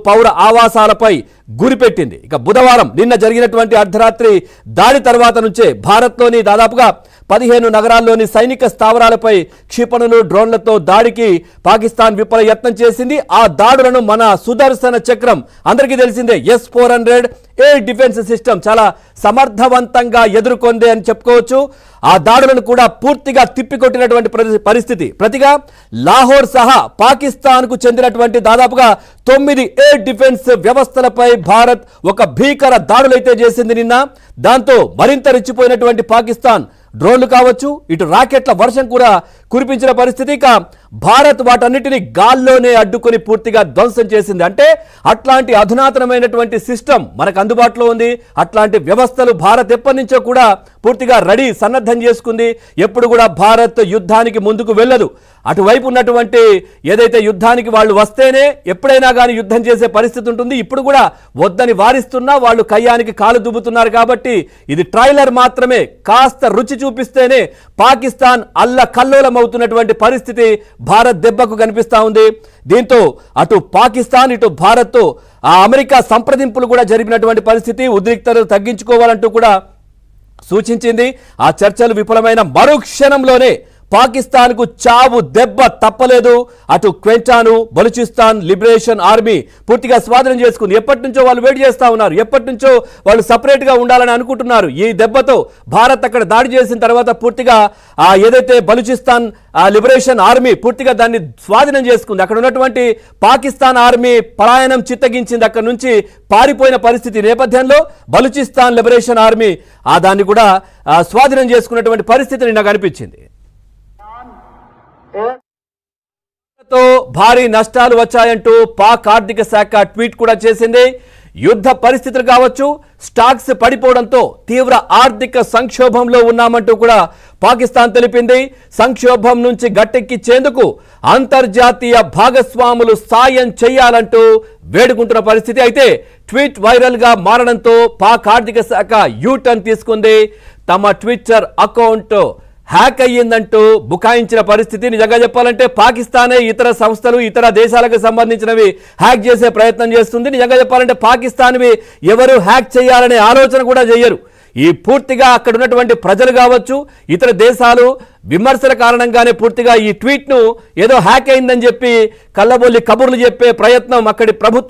పౌర ఆవాసాలపై గురిపెట్టింది. ఇక బుధవారం నిన్న జరిగినటువంటి అర్ధరాత్రి దాడి తర్వాత నుంచే భారత్లోని దాదాపుగా 15 నగరాల్లోని సైనిక స్థావరాలపై క్షిపణులు డ్రోన్లతో దాడికి పాకిస్తాన్ విఫల యత్నం చేసింది. ఆ దాడులను మన సుదర్శన చక్రం అందరికీ తెలిసిందే S-400 ఎయిర్ డిఫెన్స్ సిస్టమ్ చాలా సమర్థవంతంగా ఎదుర్కొంది అని చెప్పుకోవచ్చు. ఆ దాడులను కూడా పూర్తిగా తిప్పికొట్టినటువంటి పరిస్థితి. ప్రతిగా లాహోర్ సహా పాకిస్తాన్కు చెందినటువంటి దాదాపుగా 9 ఎయిర్ డిఫెన్స్ వ్యవస్థలపై భారత్ ఒక భీకర దాడులైతే చేసింది నిన్న. దాంతో మరింత రెచ్చిపోయినటువంటి పాకిస్తాన్ డ్రోన్లు కావచ్చు, ఇటు రాకెట్ల వర్షం కూడా కురిపించిన పరిస్థితి. ఇక భారత్ వాటన్నిటిని గాల్లోనే అడ్డుకొని పూర్తిగా ధ్వంసం చేసింది. అంటే అట్లాంటి అధునాతనమైనటువంటి సిస్టమ్ మనకు అందుబాటులో ఉంది. అట్లాంటి వ్యవస్థలు భారత్ ఎప్పటి నుంచో కూడా పూర్తిగా రెడీ సన్నద్ధం చేసుకుంది. ఎప్పుడు కూడా భారత్ యుద్ధానికి ముందుకు వెళ్ళదు. అటువైపు ఉన్నటువంటి ఏదైతే యుద్ధానికి వాళ్ళు వస్తేనే ఎప్పుడైనా కానీ యుద్ధం చేసే పరిస్థితి ఉంటుంది. ఇప్పుడు కూడా వద్దని వారిస్తున్నా వాళ్ళు కయ్యానికి కాలు దుబ్బుతున్నారు. కాబట్టి ఇది ట్రైలర్ మాత్రమే, కాస్త రుచి చూపిస్తేనే పాకిస్తాన్ అల్ల కల్లోలం అవుతున్నటువంటి పరిస్థితి భారత్ దెబ్బకు కనిపిస్తా ఉంది. దీంతో అటు పాకిస్తాన్ ఇటు భారత్ ఆ అమెరికా సంప్రదింపులు కూడా జరిపినటువంటి పరిస్థితి. ఉద్రిక్తతలు తగ్గించుకోవాలంటూ కూడా సూచించింది. ఆ చర్చలు విఫలమైన మరుక్షణంలోనే పాకిస్తాన్కు చావు దెబ్బ తప్పలేదు. అటు క్వెంటాను బలూచిస్తాన్ లిబరేషన్ ఆర్మీ పూర్తిగా స్వాధీనం చేసుకుంది. ఎప్పటి నుంచో వాళ్ళు వెయిట్ చేస్తూ ఉన్నారు. ఎప్పటి నుంచో వాళ్ళు సపరేట్గా ఉండాలని అనుకుంటున్నారు. ఈ దెబ్బతో భారత్ అక్కడ దాడి చేసిన తర్వాత పూర్తిగా ఏదైతే బలూచిస్తాన్ లిబరేషన్ ఆర్మీ పూర్తిగా దాన్ని స్వాధీనం చేసుకుంది. అక్కడ ఉన్నటువంటి పాకిస్తాన్ ఆర్మీ పలాయనం చిత్తగించింది. అక్కడ నుంచి పారిపోయిన పరిస్థితి నేపథ్యంలో బలూచిస్తాన్ లిబరేషన్ ఆర్మీ దాన్ని కూడా స్వాధీనం చేసుకున్నటువంటి పరిస్థితి నిన్న కనిపించింది. భారీ నష్టాలు వచ్చాయంటూ పాక్ ఆర్థిక శాఖ ట్వీట్ కూడా చేసింది. యుద్ధ పరిస్థితులు కావచ్చు, స్టాక్స్ పడిపోవడంతో తీవ్ర ఆర్థిక సంక్షోభంలో ఉన్నామంటూ కూడా పాకిస్తాన్ తెలిపింది. సంక్షోభం నుంచి గట్టెక్కించేందుకు అంతర్జాతీయ భాగస్వాములు సాయం చేయాలంటూ వేడుకుంటున్న పరిస్థితి. అయితే ట్వీట్ వైరల్ గా మారడంతో పాక్ ఆర్థిక శాఖ యూటర్న్ తీసుకుంది. తమ ట్విట్టర్ అకౌంట్ హ్యాక్ అయ్యిందంటూ బుకాయించిన పరిస్థితి. నిజంగా చెప్పాలంటే పాకిస్తానే ఇతర సంస్థలు ఇతర దేశాలకు సంబంధించినవి హ్యాక్ చేసే ప్రయత్నం చేస్తుంది. నిజంగా చెప్పాలంటే పాకిస్తాన్వి ఎవరు హ్యాక్ చేయాలనే ఆలోచన కూడా చేయరు. ఈ పూర్తిగా అక్కడ ఉన్నటువంటి ప్రజలు కావచ్చు, ఇతర దేశాలు విమర్శల కారణంగానే పూర్తిగా ఈ ట్వీట్ను ఏదో హ్యాక్ అయిందని చెప్పి కళ్ళబొల్లి కబుర్లు చెప్పే ప్రయత్నం అక్కడి ప్రభుత్వం